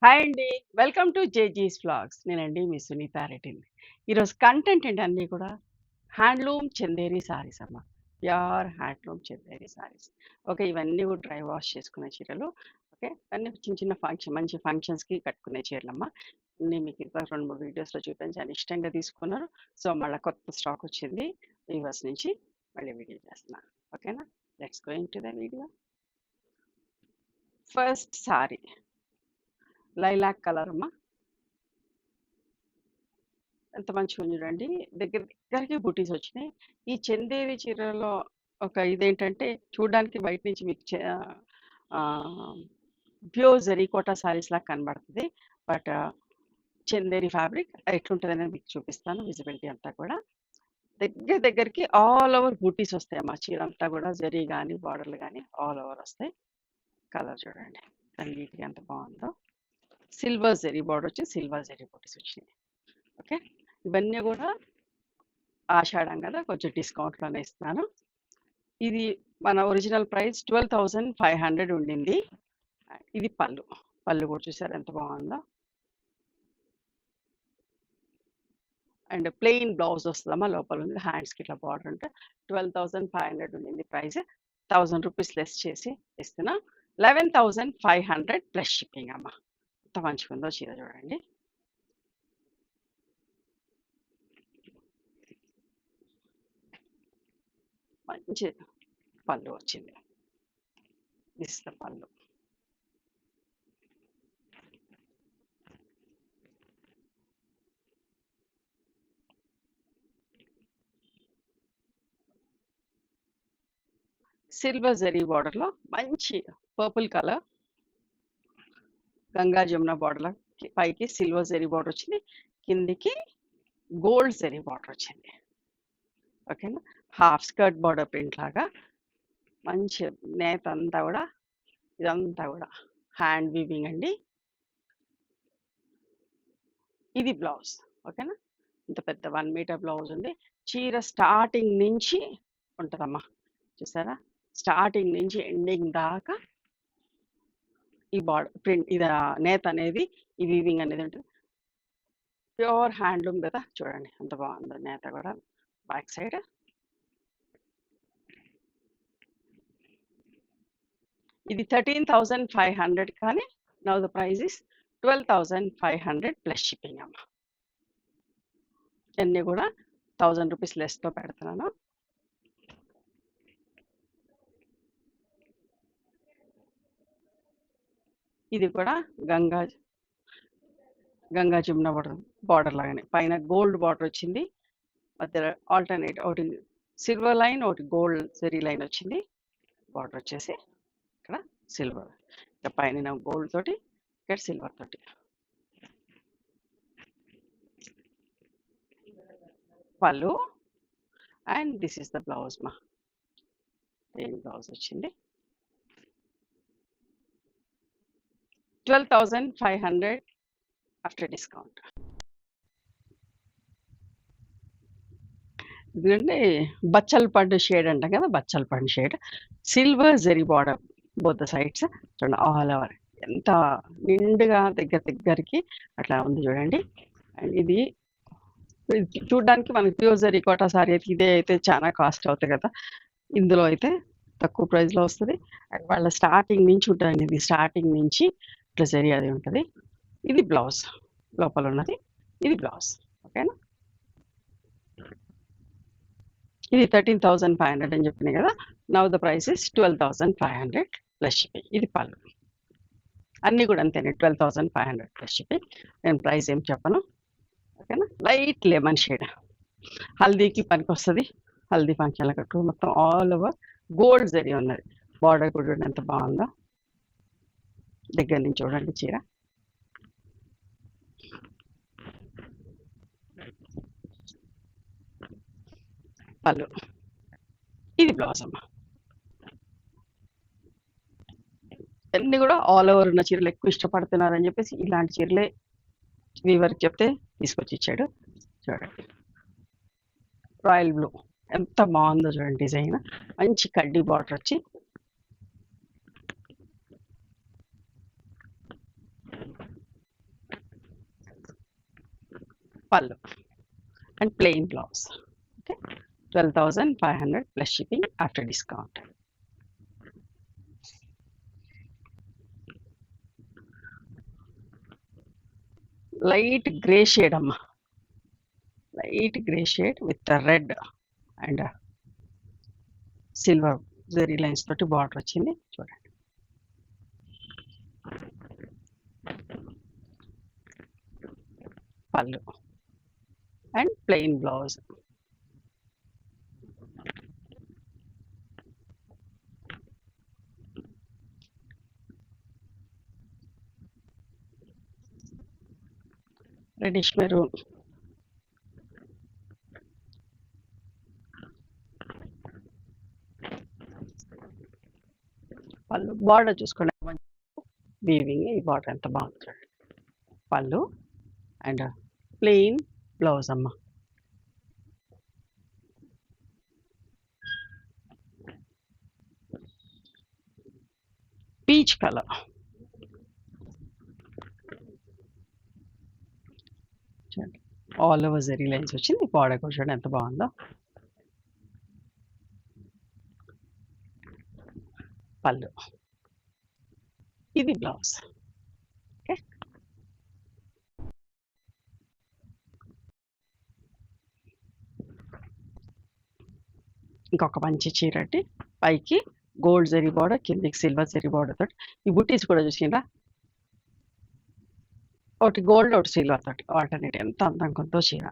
Hi అండి. Welcome to జేజీస్ vlogs. నేనండి మీ సునీత రెడ్డిని. ఈరోజు కంటెంట్ ఏంటి అన్నీ కూడా హ్యాండ్లూమ్ చందేరి సారీస్ అమ్మ. Pure handloom Chanderi saris. Okay. ఇవన్నీ కూడా డ్రై వాష్ చేసుకునే చీరలు. ఓకే. అన్నీ చిన్న చిన్న మంచి ఫంక్షన్స్‌కి కట్టుకునే చీరలమ్మ. నేను మీకు ఇంకా 2, 3 వీడియోస్‌లో చూపించాను. ఇష్టంగా తీసుకున్నారు. సో, మళ్ళా కొత్త స్టాక్ వచ్చింది. వీవర్స్ నుంచి మళ్ళీ వీడియో చేస్తున్నా. ఓకేనా? Let's go into the video. First sorry lilac colour అమ్మ. ఎంత మంచిగా ఉంది చూడండి. దగ్గరికి బుటీస్ వచ్చినాయి. ఈ చందేరి చీరలో ఒక ఇదేంటంటే చూడడానికి బయట నుంచి మీకు ప్యూర్ జరీకోటా సారీస్ లాగా కనబడుతుంది. బట్ చందేరి ఫ్యాబ్రిక్ ఎట్లుంటుందనేది మీకు చూపిస్తాను. విజిబిలిటీ అంతా కూడా దగ్గరికి ఆల్ ఓవర్ బూటీస్ వస్తాయి మా చీర అంతా కూడా జరీ కానీ బార్డర్లు కానీ ఆల్ ఓవర్ వస్తాయి. కలర్ చూడండి నీట్గా ఎంత బాగుందో. సిల్వర్ జరీ బార్డర్ వచ్చి సిల్వర్ జరీ బూటీస్ వచ్చినాయి. ఓకే. ఇవన్నీ కూడా ఆషాఢం కదా కొంచెం డిస్కౌంట్లోనే ఇస్తున్నాను. ఇది మన ఒరిజినల్ ప్రైస్ 12,500 ఉండింది. ఇది పళ్ళు కూడా చూసారు ఎంత బాగుందో. అండ్ ప్లెయిన్ బ్లౌజ్ వస్తుందమ్మా. లోపల ఉంది హ్యాండ్స్కి ఇట్లా బార్డర్ ఉంటే 12,500 ఉండింది ప్రైస్. 1000 రూపీస్ లెస్ చేసి ఇస్తున్నా. 11,500 ప్లస్ షిప్పింగ్ అమ్మ. ఎంత మంచిగా ఉందో చీర చూడండి. మంచి పళ్ళు వచ్చింది. దిస్ ద పళ్ళు. సిల్వర్ జరీ బార్డర్లో మంచి purple colour Ganga Jamuna border పైకి సిల్వర్ జరీ బార్డర్ వచ్చింది. కిందికి గోల్డ్ జరీ బార్డర్ వచ్చింది. ఓకేనా. హాఫ్ స్కర్ట్ బార్డర్ ప్రింట్ లాగా మంచి నేత అంతా కూడా ఇదంతా కూడా హ్యాండ్ వీవింగ్ అండి. ఇది బ్లౌజ్. ఓకేనా. ఇంత పెద్ద 1 మీటర్ బ్లౌజ్ ఉంది. చీర స్టార్టింగ్ నుంచి ఉంటుందమ్మా. చూసారా స్టార్టింగ్ నుంచి ఎండింగ్ దాకా ఈ బార్డర్ ప్రింట్ ఇది నేత అనేది ఈ వీవింగ్ అనేది ఉంటుంది. ప్యూర్ హ్యాండ్లూమ్ కదా చూడండి ఎంత బాగుందో. నేత కూడా బ్యాక్ సైడ్. ఇది 13,500 కానీ now the price is 12,500 plus shipping అమ్మ. అన్నీ కూడా 1000 రూపీస్ లెస్తో పెడుతున్నాను. ఇది కూడా గంగా జమున బార్డర్ లాగానే పైన గోల్డ్ బార్డర్ వచ్చింది. మధ్యలో ఆల్టర్నేట్ ఒకటి సిల్వర్ లైన్ ఒకటి గోల్డ్ జరీ లైన్ వచ్చింది. బార్డర్ వచ్చేసి ఇక్కడ సిల్వర్, ఇక్కడ పైన గోల్డ్ తోటి ఇక్కడ సిల్వర్ తోటి. పళ్ళు and this is the blouse మా. ఏం బ్లౌజ్ వచ్చింది. 12,500 ఆఫ్టర్ డిస్కౌంట్. ఎందుకంటే బచ్చల్ పండు షేడ్ అంటాం కదా. బచ్చల్ పండు shade silver zari border both the sides చూడండి. ఆల్ ఓవర్ ఎంత నిండుగా దగ్గరికి అట్లా ఉంది చూడండి. అండ్ ఇది చూడడానికి మనకి ప్యూర్ జరీ కోటా సారీ అయితే ఇదే అయితే చాలా కాస్ట్ అవుతాయి కదా. ఇందులో అయితే తక్కువ ప్రైస్లో వస్తుంది. అండ్ వాళ్ళ స్టార్టింగ్ నుంచి ఉంటుంది. ఇది స్టార్టింగ్ నుంచి ఇట్లా జరీ అది ఉంటుంది. ఇది బ్లౌజ్ లోపల ఉన్నది. ఇది బ్లౌజ్. ఓకేనా. ఇది 13,500 అని చెప్పినాయి కదా. Now the price is 12,500 plus shipping. ఇది పళ్ళు. అన్నీ కూడా అంతేనే 12,500 ప్లస్ షిప్పింగ్. నేను ప్రైస్ ఏం చెప్పను. ఓకేనా. లైట్ లెమన్ షేడ్ హల్దీకి పనికి వస్తుంది. హల్దీ ఫంక్షన్ల కట్టు మొత్తం ఆల్ ఓవర్ గోల్డ్ జరీ ఉన్నది. బార్డర్ కూడా ఎంత బాగుందో. దగ్గర నుంచి చూడండి చీర. పళ్ళు. ఇది బ్లౌజ్ అమ్మ. అన్ని కూడా ఆల్ ఓవర్ ఉన్న చీరలు ఎక్కువ ఇష్టపడుతున్నారని చెప్పేసి ఇలాంటి చీరలే వీవర్కి చెప్తే తీసుకొచ్చి ఇచ్చాడు. చూడండి రాయల్ బ్లూ ఎంత బాగుందో చూడండి. డిజైన్ మంచి కడ్డీ బార్డర్ వచ్చి పళ్ళు and plain blouse. Okay, 12,500 plus shipping after discount. Light grey shade అమ్మా, light grey shade with red and silver zari lines తోటి బార్డర్ వచ్చింది చూడండి. పళ్ళు and plain blouse. Reddish maroon. పళ్ళు బార్డర్ చూసుకోండి, వీవింగ్ ఈ బార్డర్ ఎంత బాగుంది. పళ్ళు అండ్ ప్లెయిన్ బ్లౌజ్ అమ్మ. Peach colour. చూడండి ఆల్ ఓవర్ జరీ లైన్స్ వచ్చింది, బార్డర్ కూడా చూడండి ఎంత బాగుందో. పళ్ళు, ఇది బ్లౌజ్. ఓకే, ఇంకొక మంచి చీరటి పైకి గోల్డ్ జరీ బార్డర్, కిందకి సిల్వర్ జరీ బార్డర్ తోటి. ఈ బుటీస్ కూడా చూసిండ్రా, ఒకటి గోల్డ్ ఒకటి సిల్వర్ తోటి ఆల్టర్నేట్. ఎంత అందంగా ఉందో చీర,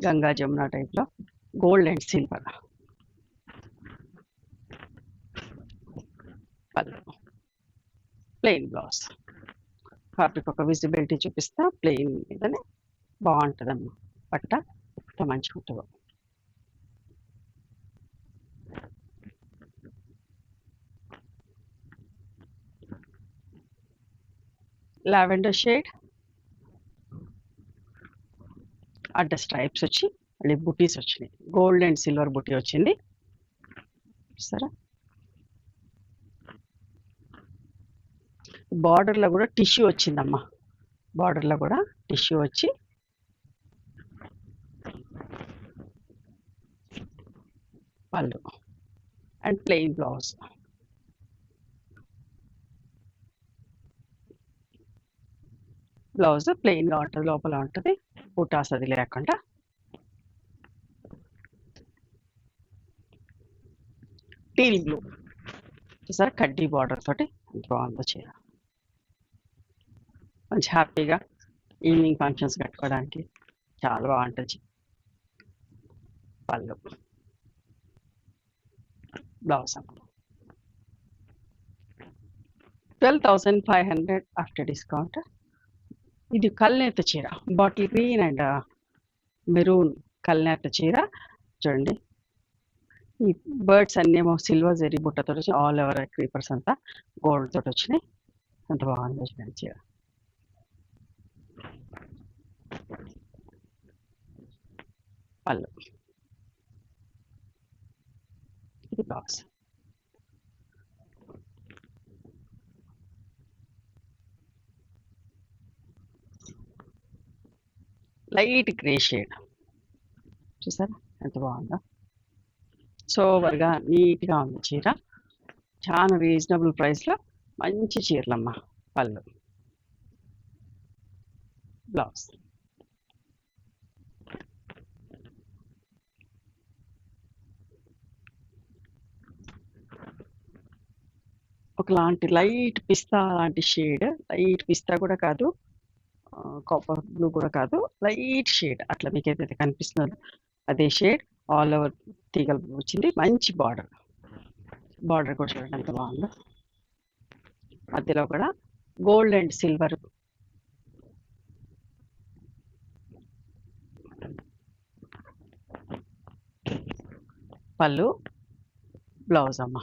గంగా జమున టైప్లో గోల్డ్ అండ్ సిల్వర్. పళ్ళు ప్లెయిన్ బ్లౌజ్. ఫ్యాబ్రిక్ ఒక విజిబిలిటీ చూపిస్తా, ప్లెయిన్ మీదనే బాగుంటుందమ్మా పట్ట, ఎంత మంచిగా ఉంటుందో. లావెండర్ షేడ్, అడ్డ స్ట్రైప్స్ వచ్చి మళ్ళీ బుటీస్ వచ్చినాయి, గోల్డ్ అండ్ సిల్వర్ బుటీ వచ్చింది సరే. బార్డర్లో కూడా టిష్యూ వచ్చిందమ్మా, బార్డర్లో కూడా టిష్యూ వచ్చి పళ్ళు అండ్ ప్లెయిన్ బ్లౌజ్. బ్లౌజ్ ప్లెయిన్గా ఉంటుంది, లోపల ఉంటుంది బుటాస్ అది లేకుండా. టీల్ బ్లూ చూసారా, కడ్డీ బార్డర్ తోటి ఎంత బాగుందో చీర. మంచి హ్యాపీగా ఈవినింగ్ ఫంక్షన్స్ కట్టుకోవడానికి చాలా బాగుంటుంది. పళ్ళు బ్లౌజ్ 12,500 ఆఫ్టర్ డిస్కౌంట్. ఇది కల్నేత చీర, బాటిల్ గ్రీన్ అండ్ మెరూన్ కల్నేత చీర చూడండి. ఈ బర్డ్స్ అన్నేమో సిల్వర్ జరీ బుట్టతో వచ్చి ఆల్ ఓవర్ క్రీపర్స్ అంతా గోల్డ్ తోటి వచ్చినాయి, ఎంత బాగుంది చూడండి చీర. పళ్ళు, ఇది బ్లౌజ్. లైట్ గ్రే షేడ్ చూసారా ఎంత బాగుందో, సోవర్గా నీట్గా ఉంది చీర, చాలా రీజనబుల్ ప్రైస్లో మంచి చీరలమ్మ. పళ్ళు బ్లౌజ్. ఒకలాంటి లైట్ పిస్తా లాంటి షేడ్, లైట్ పిస్తా కూడా కాదు, కాపర్ బ్లూ కూడా కాదు, లైట్ షేడ్ అట్లా మీకు ఏదైతే కనిపిస్తుందో అదే షేడ్, ఆల్ ఓవర్ తీగలు వచ్చింది, మంచి బార్డర్. బార్డర్ కూడా చూడండి ఎంత బాగుందో, మధ్యలో కూడా గోల్డ్ అండ్ సిల్వర్. పళ్ళు బ్లౌజ్ అమ్మ.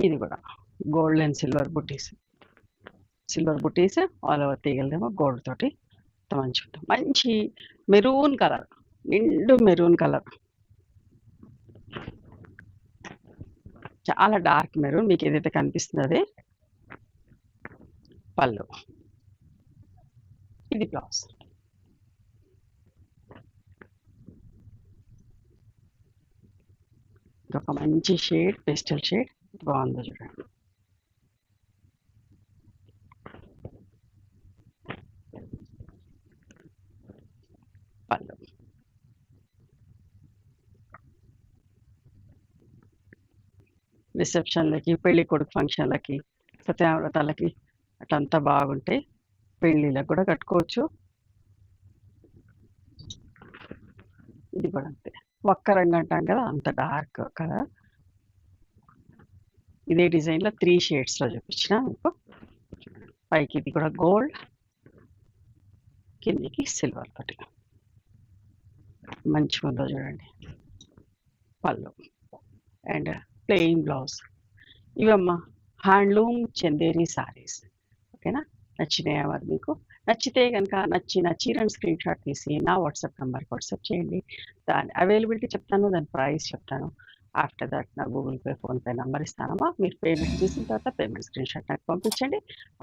ఇది కూడా gold and silver buttis, silver buttis all over తీగలదేమో gold తోటి మంచి ఉంటుంది. మంచి మెరూన్ కలర్, నిండు మెరూన్ కలర్. చాలా డార్క్ మెరూన్ మీకు ఏదైతే కనిపిస్తుందో అదే పళ్ళు. ఇది బ్లౌజ్. ఇదొక మంచి షేడ్, పేస్టల్ షేడ్. బాగుందో చూడండి. పళ్ళు. రిసెప్షన్లకి, పెళ్లి కొడుకు ఫంక్షన్లకి, సత్యనావ్రతాలకి అటంతా బాగుంటాయి. పెళ్ళిళ్ళకి కూడా కట్టుకోవచ్చు. ఇది కూడా అంతే, ఒక్క రంగు అంటాం కదా, అంత డార్క్ కలర్. ఇదే డిజైన్లో 3 షేడ్స్లో చూపించిన మీకు. పైకి ఇది కూడా గోల్డ్, కిందికి సిల్వర్ తోటి మంచిగా ఉందో చూడండి. పళ్ళు అండ్ ప్లెయిన్ బ్లౌజ్. ఇవమ్మా హ్యాండ్లూమ్ చందేరి సారీస్. ఓకేనా? నచ్చినాయా మరి మీకు? నచ్చితే కనుక నచ్చిన చీరను స్క్రీన్ షాట్ తీసి నా వాట్సాప్ నెంబర్కి వాట్సాప్ చేయండి. దాని అవైలబిలిటీ చెప్తాను, దాని ప్రైస్ చెప్తాను. ఆఫ్టర్ దట్ నా గూగుల్ పే, ఫోన్పే నెంబర్ ఇస్తానమ్మా. మీరు పేమెంట్ చేసిన తర్వాత పేమెంట్ స్క్రీన్ షాట్ నాకు పంపించండి.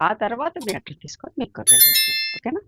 ఆ తర్వాత మీ అడ్రస్ తీసుకొని మీకు కొరియర్ చేస్తాను. ఓకేనా?